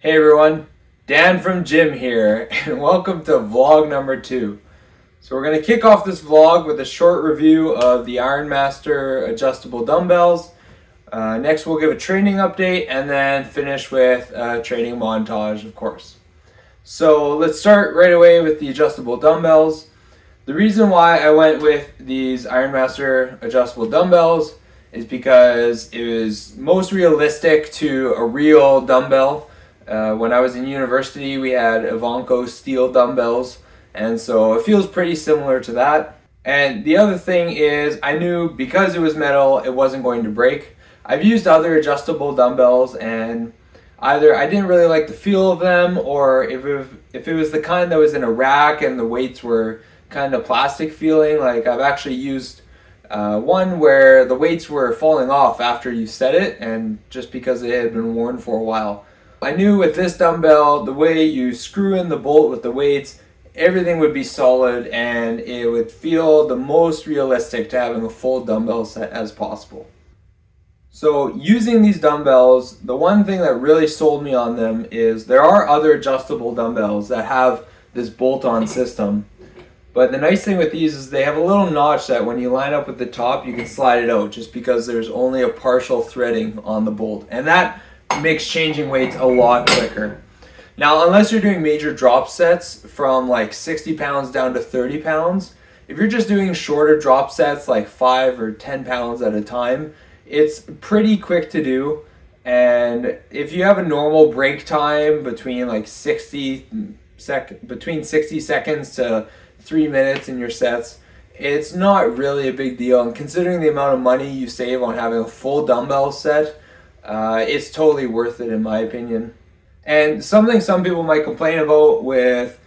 Hey everyone, Dan from Gym here, and welcome to vlog number 2. So we're going to kick off this vlog with a short review of the Ironmaster adjustable dumbbells. Next we'll give a training update and then finish with a training montage, of course. So let's start right away with the adjustable dumbbells. The reason why I went with these Ironmaster adjustable dumbbells is because it was most realistic to a real dumbbell. When I was in university, we had Ivanko steel dumbbells, and so it feels pretty similar to that. And the other thing is, I knew because it was metal, it wasn't going to break. I've used other adjustable dumbbells, and either I didn't really like the feel of them, or if it was the kind that was in a rack and the weights were kind of plastic feeling. Like I've actually used one where the weights were falling off after you set it, and just because it had been worn for a while. I knew with this dumbbell, the way you screw in the bolt with the weights, everything would be solid and it would feel the most realistic to having a full dumbbell set as possible. So using these dumbbells, the one thing that really sold me on them is there are other adjustable dumbbells that have this bolt-on system. But the nice thing with these is they have a little notch that when you line up with the top, you can slide it out just because there's only a partial threading on the bolt. And that makes changing weights a lot quicker. Now, unless you're doing major drop sets from like 60 pounds down to 30 pounds, if you're just doing shorter drop sets like 5 or 10 pounds at a time, it's pretty quick to do. And if you have a normal break time between like 60 seconds to 3 minutes in your sets, it's not really a big deal. And considering the amount of money you save on having a full dumbbell set, it's totally worth it in my opinion. And something some people might complain about with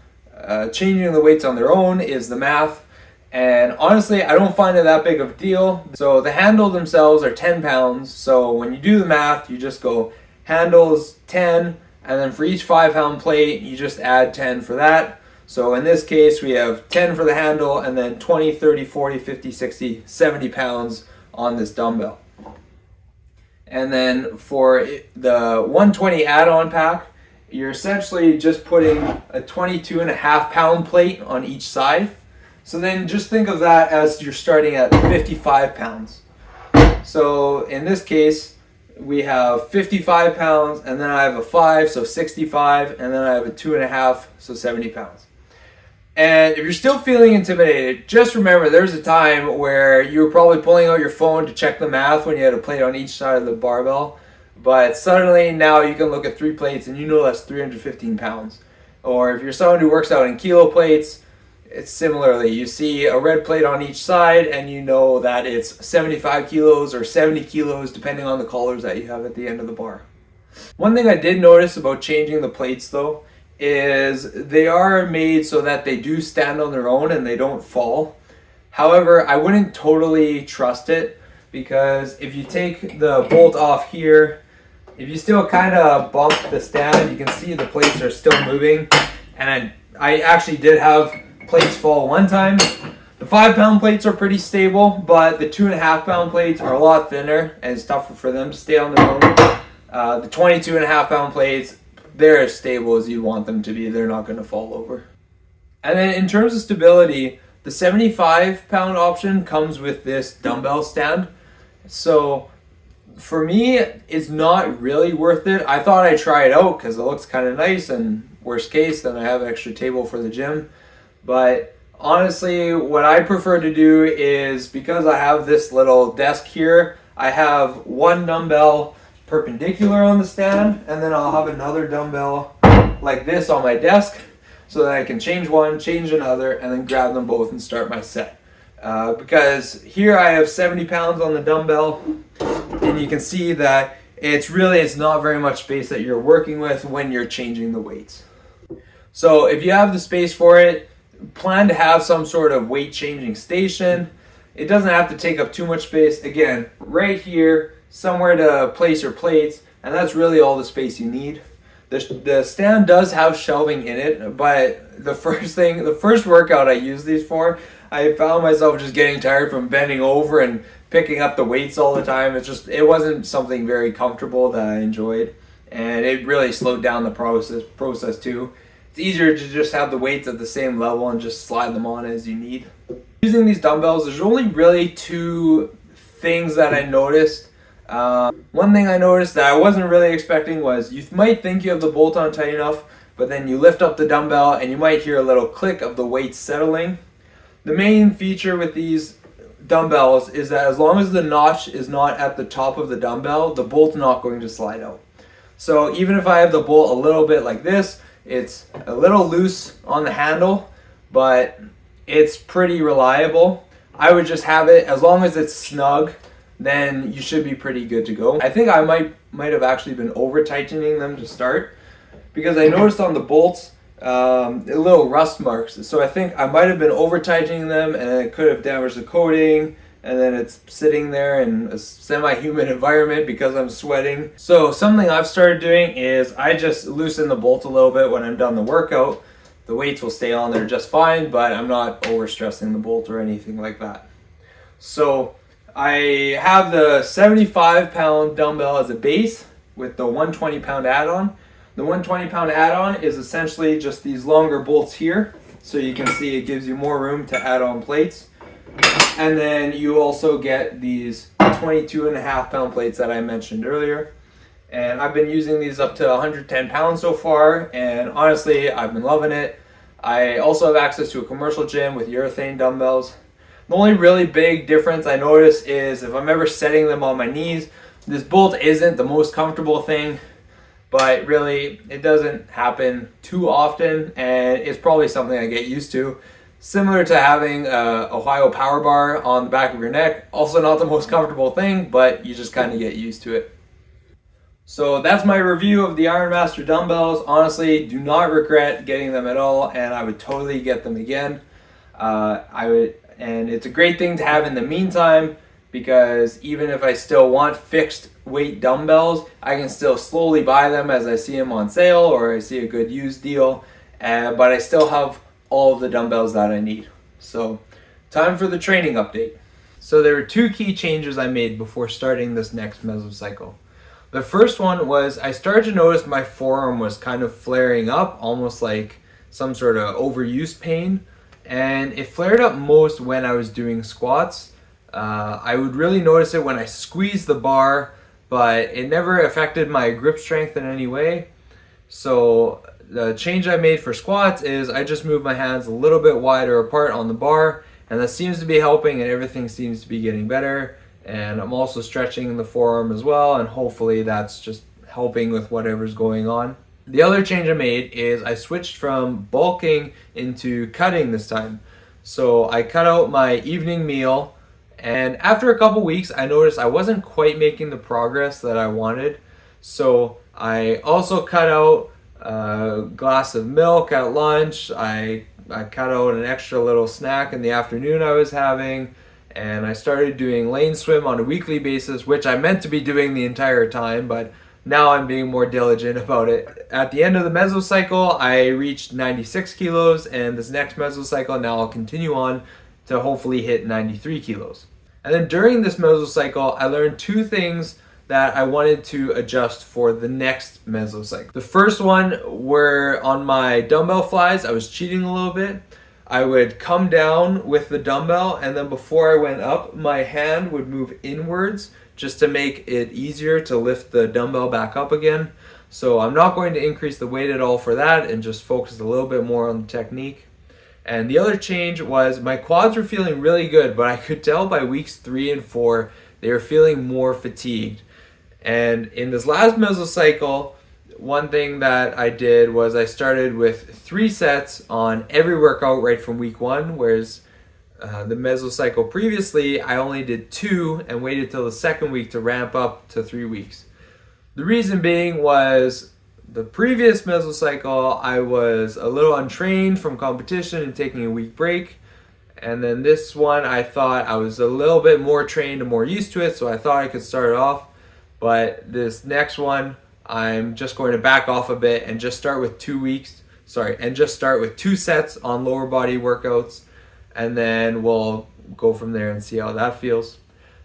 changing the weights on their own is the math. And honestly, I don't find it that big of a deal. So the handles themselves are 10 pounds. So when you do the math, you just go handles 10, and then for each 5-pound plate, you just add 10 for that. So in this case, we have 10 for the handle and then 20, 30, 40, 50, 60, 70 pounds on this dumbbell. And then for the 120 add-on pack, you're essentially just putting a 22.5-pound plate on each side. So then just think of that as you're starting at 55 pounds. So in this case, we have 55 pounds, and then I have a 5, so 65, and then I have a 2.5, so 70 pounds. And if you're still feeling intimidated, just remember there's a time where you were probably pulling out your phone to check the math when you had a plate on each side of the barbell. But suddenly now you can look at 3 plates and you know that's 315 pounds. Or if you're someone who works out in kilo plates, it's similarly. You see a red plate on each side and you know that it's 75 kilos or 70 kilos depending on the collars that you have at the end of the bar. One thing I did notice about changing the plates though is they are made so that they do stand on their own and they don't fall. However, I wouldn't totally trust it, because if you take the bolt off here, if you still kind of bump the stand, you can see the plates are still moving. And I actually did have plates fall one time. The 5-pound plates are pretty stable, but the 2.5-pound plates are a lot thinner and it's tougher for them to stay on their own. The 22.5-pound plates, they're as stable as you want them to be. They're not going to fall over. And then in terms of stability, the 75-pound option comes with this dumbbell stand. So for me, it's not really worth it. I thought I'd try it out because it looks kind of nice, and worst case, then I have an extra table for the gym. But honestly, what I prefer to do is, because I have this little desk here, I have one dumbbell perpendicular on the stand, and then I'll have another dumbbell like this on my desk so that I can change one, change another, and then grab them both and start my set. Because here I have 70 pounds on the dumbbell, and you can see that it's not very much space that you're working with when you're changing the weights. So if you have the space for it, plan to have some sort of weight changing station. It doesn't have to take up too much space. Again, right here, somewhere to place your plates, and that's really all the space you need. The stand does have shelving in it, but the first workout I used these for, I found myself just getting tired from bending over and picking up the weights all the time. It wasn't something very comfortable that I enjoyed. and it really slowed down the process too. It's easier to just have the weights at the same level and just slide them on as you need. Using these dumbbells, there's only really two things that I noticed. One thing I noticed that I wasn't really expecting was you might think you have the bolt on tight enough, but then you lift up the dumbbell and you might hear a little click of the weight settling. The main feature with these dumbbells is that as long as the notch is not at the top of the dumbbell, the bolt's not going to slide out. So even if I have the bolt a little bit like this, it's a little loose on the handle, but it's pretty reliable. I would just have it, as long as it's snug, then you should be pretty good to go. I think I might have actually been over tightening them to start, because I noticed on the bolts little rust marks. So I think I might have been over tightening them and it could have damaged the coating, and then it's sitting there in a semi-humid environment because I'm sweating. So something I've started doing is I just loosen the bolt a little bit when I'm done the workout. The weights will stay on there just fine, but I'm not over stressing the bolt or anything like that. So I have the 75-pound dumbbell as a base with the 120-pound add-on. The 120-pound add-on is essentially just these longer bolts here. So you can see it gives you more room to add on plates. And then you also get these 22.5-pound plates that I mentioned earlier. And I've been using these up to 110 pounds so far, and honestly, I've been loving it. I also have access to a commercial gym with urethane dumbbells. The only really big difference I notice is if I'm ever setting them on my knees, this bolt isn't the most comfortable thing, but really it doesn't happen too often, and it's probably something I get used to. Similar to having a Ohio power bar on the back of your neck, also not the most comfortable thing, but you just kind of get used to it. So that's my review of the Ironmaster dumbbells. Honestly, do not regret getting them at all, and I would totally get them again. And it's a great thing to have in the meantime, because even if I still want fixed weight dumbbells, I can still slowly buy them as I see them on sale or I see a good used deal, but I still have all of the dumbbells that I need. So time for the training update. So there were two key changes I made before starting this next mesocycle. The first one was I started to notice my forearm was kind of flaring up, almost like some sort of overuse pain. And it flared up most when I was doing squats. I would really notice it when I squeezed the bar, but it never affected my grip strength in any way. So the change I made for squats is I just moved my hands a little bit wider apart on the bar, and that seems to be helping, and everything seems to be getting better. And I'm also stretching the forearm as well, and hopefully that's just helping with whatever's going on. The other change I made is I switched from bulking into cutting this time. So I cut out my evening meal, and after a couple weeks I noticed I wasn't quite making the progress that I wanted. So I also cut out a glass of milk at lunch. I cut out an extra little snack in the afternoon I was having. And I started doing lane swim on a weekly basis, which I meant to be doing the entire time, but now I'm being more diligent about it. At the end of the mesocycle, I reached 96 kilos, and this next mesocycle, now I'll continue on to hopefully hit 93 kilos. And then during this mesocycle, I learned two things that I wanted to adjust for the next mesocycle. The first one were on my dumbbell flies. I was cheating a little bit. I would come down with the dumbbell, and then before I went up, my hand would move inwards just to make it easier to lift the dumbbell back up again. So I'm not going to increase the weight at all for that and just focus a little bit more on the technique. And the other change was my quads were feeling really good, but I could tell by weeks 3 and 4 they were feeling more fatigued. And in this last mesocycle, one thing that I did was I started with 3 sets on every workout right from week 1, whereas the mesocycle previously I only did 2 and waited till the second week to ramp up to 3 weeks. The reason being was the previous mesocycle I was a little untrained from competition and taking a week break, and then this one I thought I was a little bit more trained and more used to it, so I thought I could start it off. But this next one I'm just going to back off a bit and just start with 2 sets on lower body workouts, and then we'll go from there and see how that feels.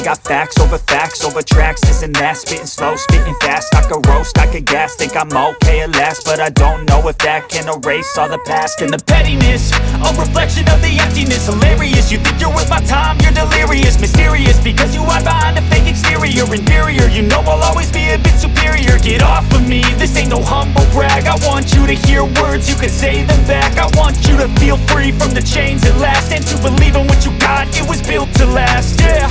I got facts over tracks, this and that. Spitting slow, spitting fast, I could roast, I could gas. Think I'm okay at last, but I don't know if that can erase all the past. And the pettiness, a reflection of the emptiness. Hilarious, you think you're worth my time, you're delirious. Mysterious, because you hide behind a fake exterior. Inferior, you know I'll always be a bit superior. Get off of me, this ain't no humble brag. I want you to hear words, you can say them back. I want you to feel free from the chains at last, and to believe in what you got, it was built to last, yeah.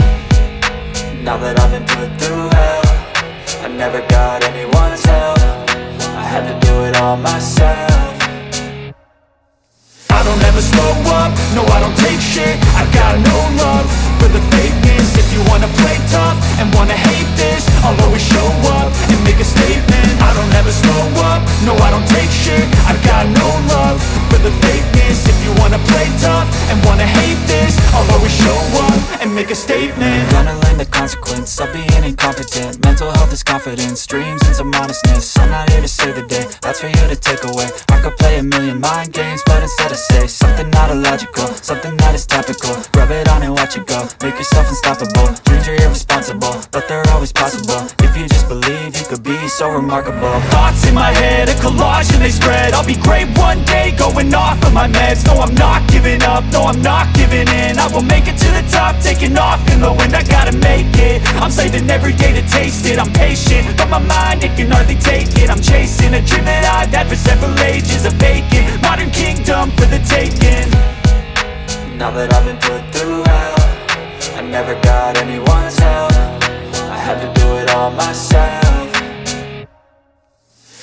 Now that I've been put through hell, I never got anyone's help, I had to do it all myself. I don't ever slow up, no I don't take shit. I got no love for the fakeness. If you wanna play tough and wanna hate this, I'll always show up and make a statement. I don't ever slow up, no I don't take shit. I got no love for the fakeness. If you wanna play tough and wanna hate this, I'll always show up and make a statement. Gonna learn the consequence of being incompetent. Mental health is confidence, dreams and some honestness. I'm not here to save the day, that's for you to take away. I could play a million mind games, but instead I say something not illogical, something that is topical. Rub it on and watch it go, make yourself unstoppable. Dreams are irresponsible, but they're always possible. If you just believe, you could be so remarkable. Thoughts in my head, a collage and they spread. I'll be great one day, going off of my meds. No, I'm not giving up, no, I'm not giving in. I will make it to the top, taking off in the wind. I gotta make it, I'm saving every day to taste it. I'm patient, but my mind, it can hardly take it. I'm chasing a dream that I've had for several ages. A vacant, modern kingdom for the taking. Now that I've been put through hell, I never got anyone's help, I had to do it all myself.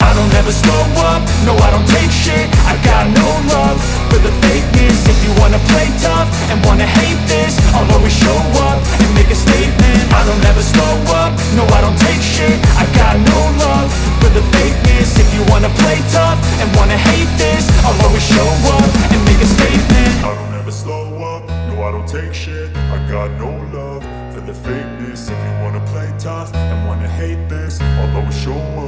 I don't ever slow up, no I don't take shit. I got no love for the fakeness. If you wanna play tough and wanna hate this, I'll always show up and make a statement. I don't ever slow up, no I don't take shit. I got no love for the fakeness. If you wanna play tough and wanna hate this, I'll always show up and make a statement. I don't ever slow up, no I don't take shit. I got no love for the fakeness. If you wanna play tough and wanna hate this, I'll always show up